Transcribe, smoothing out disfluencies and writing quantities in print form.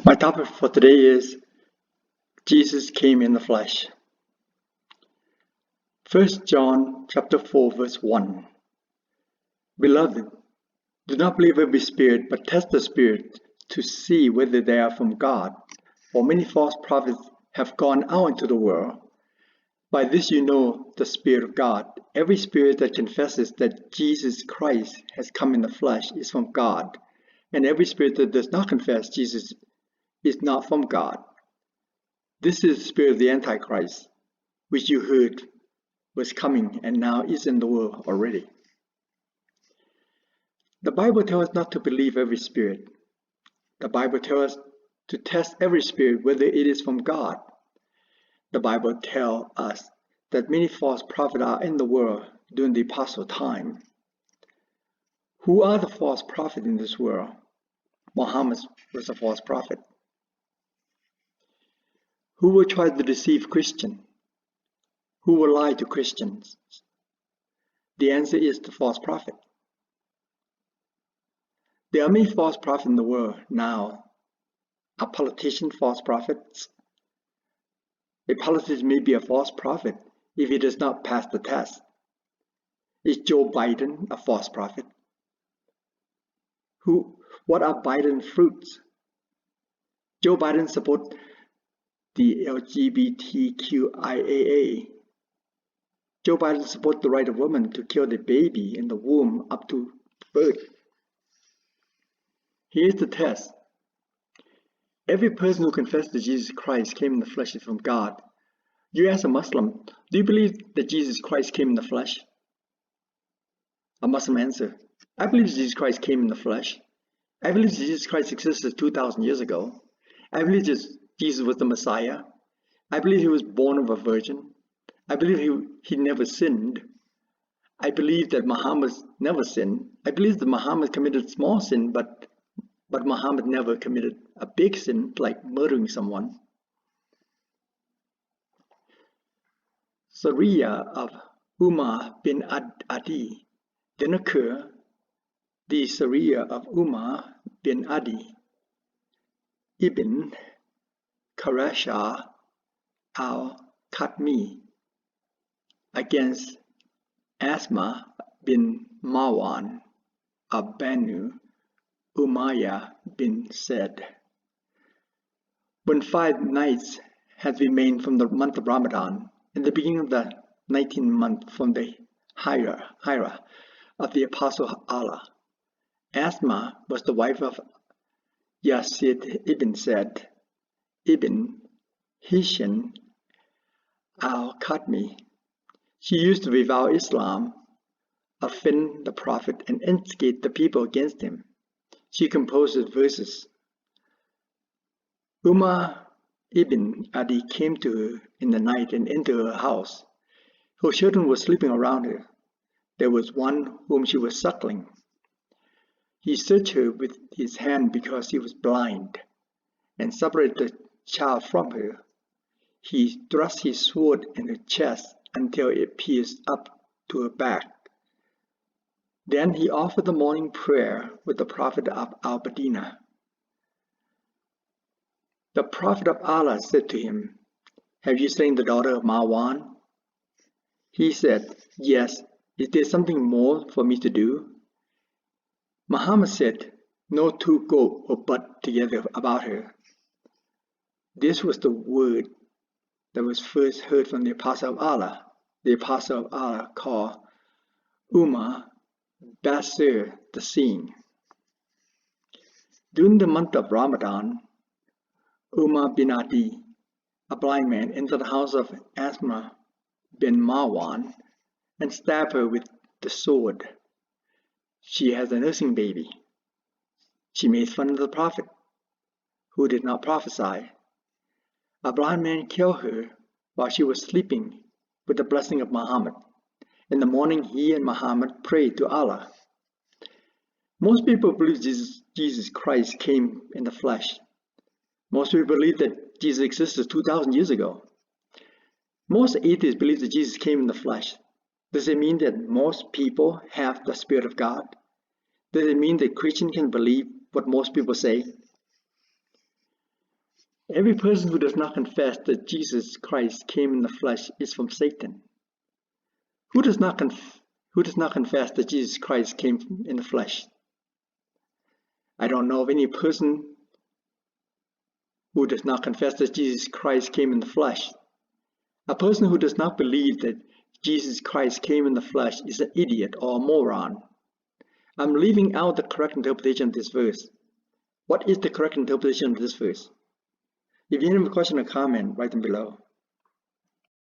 My topic for today is Jesus came in the flesh. 1 John chapter 4 verse 1. Beloved, do not believe every spirit, but test the spirit to see whether they are from God. For many false prophets have gone out into the world. By this you know the Spirit of God. Every spirit that confesses that Jesus Christ has come in the flesh is from God, and every spirit that does not confess Jesus is not from God. This is the spirit of the Antichrist, which you heard was coming and now is in the world already. The Bible tells us not to believe every spirit. The Bible tells us to test every spirit whether it is from God. The Bible tells us that many false prophets are in the world during the apostle time. Who are the false prophets in this world? Muhammad was a false prophet. Who will try to deceive Christians? Who will lie to Christians? The answer is the false prophet. There are many false prophets in the world now. Are politicians false prophets? A politician may be a false prophet if he does not pass the test. Is Joe Biden a false prophet? What are Biden's fruits? Joe Biden supports the LGBTQIAA. Joe Biden supports the right of women to kill the baby in the womb up to birth. Here's the test. Every person who confesses that Jesus Christ came in the flesh is from God. You ask a Muslim, do you believe that Jesus Christ came in the flesh? A Muslim answer, I believe Jesus Christ came in the flesh. I believe Jesus Christ existed 2,000 years ago. I believe Jesus was the Messiah. I believe he was born of a virgin. I believe he never sinned. I believe that Muhammad never sinned. I believe that Muhammad committed small sin, but Muhammad never committed a big sin like murdering someone. Sharia of Umar bin Adi didn't occur. The Sharia of Umar bin Adi ibn Qarasha al-Khatmi against Asma bin Marwan of Banu Umayyah bin Said. When 5 nights had remained from the month of Ramadan, in the beginning of the 19th month from the Hijrah of the Apostle Allah, Asma was the wife of Yazid ibn Said ibn Hisham al-Khatmi. She used to revile Islam, offend the Prophet, and instigate the people against him. She composes verses. Umar ibn Adi came to her in the night and entered her house. Her children were sleeping around her. There was one whom she was suckling. He searched her with his hand because he was blind, and separated the child from her. He thrust his sword in her chest until it pierced up to her back. Then he offered the morning prayer with the Prophet of Al-Madinah. The Prophet of Allah said to him, Have you slain the daughter of Marwan? He said, Yes. Is there something more for me to do? Muhammad said, No two go or butt together about her. This was the word that was first heard from the Apostle of Allah. The Apostle of Allah called Umar Basir the Seeing. During the month of Ramadan, Umar bin Adi, a blind man, entered the house of Asma bin Marwan and stabbed her with the sword. She has a nursing baby. She made fun of the Prophet, who did not prophesy. A blind man killed her while she was sleeping with the blessing of Muhammad. In the morning, he and Muhammad prayed to Allah. Most people believe Jesus Christ came in the flesh. Most people believe that Jesus existed 2,000 years ago. Most atheists believe that Jesus came in the flesh. Does it mean that most people have the Spirit of God? Does it mean that Christians can believe what most people say? Every person who does not confess that Jesus Christ came in the flesh is from Satan. Who does not confess that Jesus Christ came in the flesh? I don't know of any person who does not confess that Jesus Christ came in the flesh. A person who does not believe that Jesus Christ came in the flesh is an idiot or a moron. I'm leaving out the correct interpretation of this verse. What is the correct interpretation of this verse? If you have a question or comment, write them below.